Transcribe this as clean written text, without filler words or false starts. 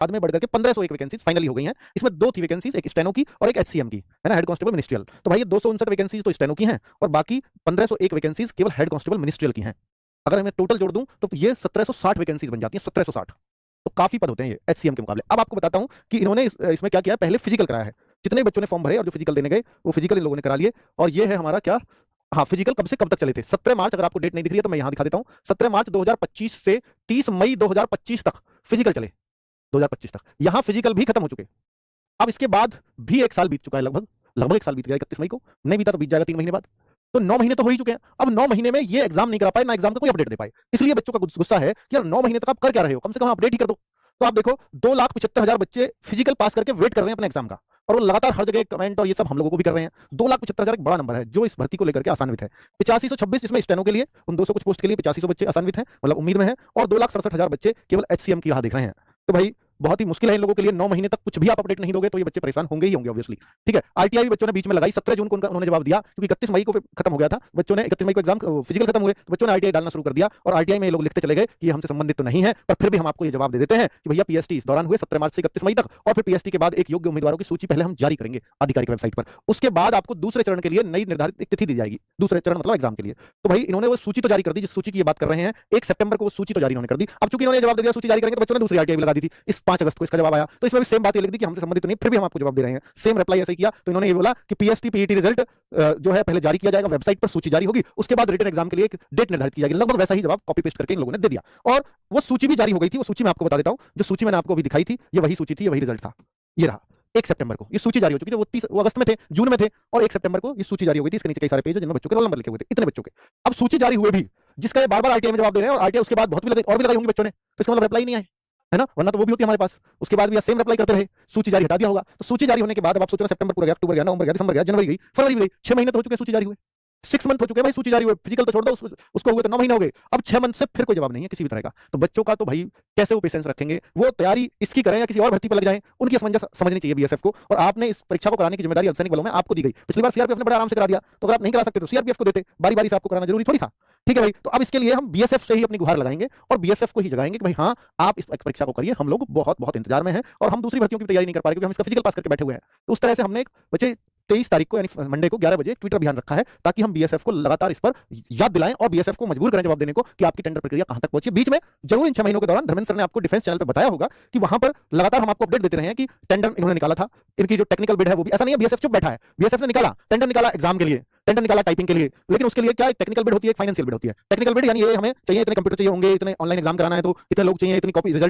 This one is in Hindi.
बाद में बढ़कर के 1501 वैकेंसीज फाइनली हो गई हैं। इसमें 2 थी वैकेंसीज, एक स्टेनो की और एक एचसीएम की, है ना, हेड कांस्टेबल मिनिस्ट्रियल। तो भाई ये 259 वैकेंसीज तो स्टेनो की हैं और बाकी 1501 वैकेंसीज केवल हेड कांस्टेबल मिनिस्ट्रियल की हैं। अगर मैं टोटल जोड़ दूं तो ये 1760 वैकेंसीज बन जाती हैं, 1760। तो काफी पद होते हैं ये एचसीएम के मुकाबले। अब आपको बताता हूं कि इन्होंने इसमें क्या किया है। पहले फिजिकल कराया है, जितने बच्चों ने फॉर्म भरे और जो फिजिकल देने गए वो फिजिकल इन लोगों ने करा लिए। और ये है हमारा क्या, हाँ, फिजिकल कब से कब तक चले थे, 17 मार्च, अगर आपको डेट नहीं दिख रही है तो मैं यहां दिखा देता हूं, 17 मार्च 2025 से 30 मई 2025 तक फिजिकल चले, 2025 तक। यहां फिजिकल भी खत्म हो चुके। अब इसके बाद भी 1 साल बीत चुका है, लगभग लगभग 1 साल बीत गया, 31 मई को। नहीं बीता तो बीत जाएगा 3 महीने बाद। तो 9 महीने तो हो ही चुके हैं। अब 9 महीने में ये एग्जाम नहीं करा पाए, ना एग्जाम का कोई अपडेट दे पाए। इसलिए बच्चों का गुस्सा है कि यार 9 महीने तक आप कर क्या रहे हो, कम से कम अपडेट ही कर दो। तो आप देखो 2,75,000 बच्चे फिजिकल पास करके वेट कर रहे हैं अपने एग्जाम का, और वो लगातार हर जगह कमेंट और ये सब हम लोगों को भी कर रहे हैं। 2,75,000 एक बड़ा नंबर है जो इस भर्ती को लेकर के आसान्वित है। 8526 इसमें स्टेनो के लिए, उन 200 कुछ पोस्ट के लिए 8500 बच्चे आसान्वित हैं, मतलब उम्मीद में है, और 2,67,000 बच्चे केवल एचसीएम की राह देख रहे हैं। तो भाई बहुत ही मुश्किल है इन लोगों के लिए। 9 महीने तक कुछ भी आप अपडेट नहीं दोगे तो ये बच्चे परेशान होंगे ही होंगे ऑब्वियसली। ठीक है, आरटीआई भी बच्चों ने बीच में लगाई, 17 जून को उन्होंने जवाब दिया, क्योंकि 31 मई को खत्म हो गया था। बच्चों ने 31 मई को एग्जाम फिजिकल खत्म हुए तो बच्चों ने आरटीआई डालना शुरू कर दिया, और आरटीआई में ये लोग लिखते चले गए कि हमसे संबंधित तो नहीं है, पर फिर भी हम आपको ये जवाब दे देते हैं कि भैया पीएसटी इस दौरान हुए 17 मार्च से 31 मई तक, और फिर पीएसटी के बाद एक योग्य उम्मीदवारों की सूची पहले हम जारी करेंगे आधिकारिक वेबसाइट पर। उसके बाद आपको दूसरे चरण के लिए नई निर्धारित एक तिथि दी जाएगी, दूसरे चरण मतलब एग्जाम के लिए। तो भाई इन्होंने वो सूची तो जारी कर दी, जिस सूची की ये बात कर रहे हैं 1 सितंबर को वो सूची तो जारी इन्होंने कर दी। अब चूंकि इन्होंने जवाब दे दिया सूची जारी करेंगे, तो बच्चों ने दूसरी आरटीआई भी लगा दी थी। इस 5 अगस्त को इसका जवाब आया, तो इसमें भी सेम बात ये लिख दी कि हमसे संबंधित नहीं, फिर भी हम आपको जवाब दे रहे हैं। सेम रिप्लाई ऐसे ही किया। तो इन्होंने ये बोला कि पीएसटी पीईटी रिजल्ट जो है पहले जारी किया जाएगा, वेबसाइट पर सूची जारी होगी, उसके बाद रिटन एग्जाम के लिए एक डेट निर्धारित की जाएगी। लगभग वैसा ही जवाब कॉपी पेस्ट करके इन लोगों ने दे दिया, और वो सूची भी जारी हो गई थी। वो सूची मैं आपको बता देता हूं, जो सूची मैंने आपको अभी दिखाई थी, ये वही सूची थी, ये वही रिजल्ट था। ये रहा 1 सितंबर को ये सूची जारी हो चुकी थी। वो अगस्त में थे, जून में थे, और 1 सितंबर को ये सूची जारी हो गई थी। इसके नीचे कई सारे पेज है जिनमें बच्चों के रोल नंबर लिखे हुए थे, इतने बच्चों के। अब सूची जारी हुए भी, जिसका ये बार-बार आरटीआई में जवाब दे रहे हैं, और आरटीआई उसके बाद बहुत भी लगाई और भी लगाई होंगी बच्चों ने, तो इसका मतलब रिप्लाई नहीं आए, है ना, वरना तो वो भी होती है हमारे पास। उसके बाद भी सेम रिप्लाई करते रहे, सूची जारी हटा दिया होगा। तो सूची जारी होने के बाद अब आप सोचो ना, सितंबर पूरा गया, अक्टूबर गया, नवंबर गया, दिसंबर गया, जनवरी गई, फरवरी गई, 6 महीने तो हो चुके हैं सूची जारी हुए। 6 मंथ हो चुके हैं भाई सूची जारी हुए। फिजिकल तो छोड़ दो, उसको हुए तो 9 महीने हो गए। अब 6 मंथ से फिर कोई जवाब नहीं है किसी भी तरह का। तो बच्चों का तो भाई कैसे वो पेशेंस रखेंगे, वो तैयारी इसकी करें या किसी और भर्ती पर लग जाएं, उनकी असमंजस समझनी चाहिए बीएसएफ को। और आपने इस परीक्षा को कराने की जिम्मेदारी अर्धसैनिक बलों में आपको दी गई। पिछली बार सीआरपीएफ ने बड़ा आराम से करा दिया, तो अगर आप नहीं करा सकते तो सीआरपीएफ को देते, बारी बारी से आपको कराना जरूरी थोड़ी था। ठीक है भाई, तो अब इसके लिए हम बीएसएफ से ही अपनी गुहार लगाएंगे और बीएसएफ को ही जगाएंगे कि भाई हाँ, आप इस परीक्षा को करिए, हम लोग बहुत बहुत इंतजार में हैं, और हम दूसरी भर्तियों की तैयारी नहीं कर पा रहे क्योंकि हम इसका फिजिकल पास करके बैठे हुए हैं। तो उस तरह से हमने एक बच्चे 23 तारीख को यानी मंडे को 11 बजे ट्विटर अभियान रखा है, ताकि हम बीएसएफ को लगातार इस पर याद दिलाएं और बीएसएफ को मजबूर करें जवाब देने को कि आपकी टेंडर प्रक्रिया कहां तक पहुंची है। बीच में जरूर इन 6 महीनों के दौरान धर्मेंद्र सर ने आपको डिफेंस चैनल पर बताया होगा कि वहां पर लगातार हम आपको अपडेट देते रहे हैं कि टेंडर इन्होंने निकाला था, इनकी जो टेक्निकल बिड है वो भी, ऐसा नहीं है बीएसएफ चुप बैठा है, बीएसएफ ने निकाला टेंडर, निकाला एग्जाम के लिए, टेंडर निकाला टाइपिंग के लिए, लेकिन उसके लिए क्या एक टेक्निकल बिड होती है, एक फाइनेंशियल बिड होती है। टेक्निकल बिड यानी ये हमें चाहिए इतने कंप्यूटर चाहिए होंगे, इतने ऑनलाइन एग्जाम कराना है तो इतने लोग चाहिए, इतनी कॉपी रिजल्ट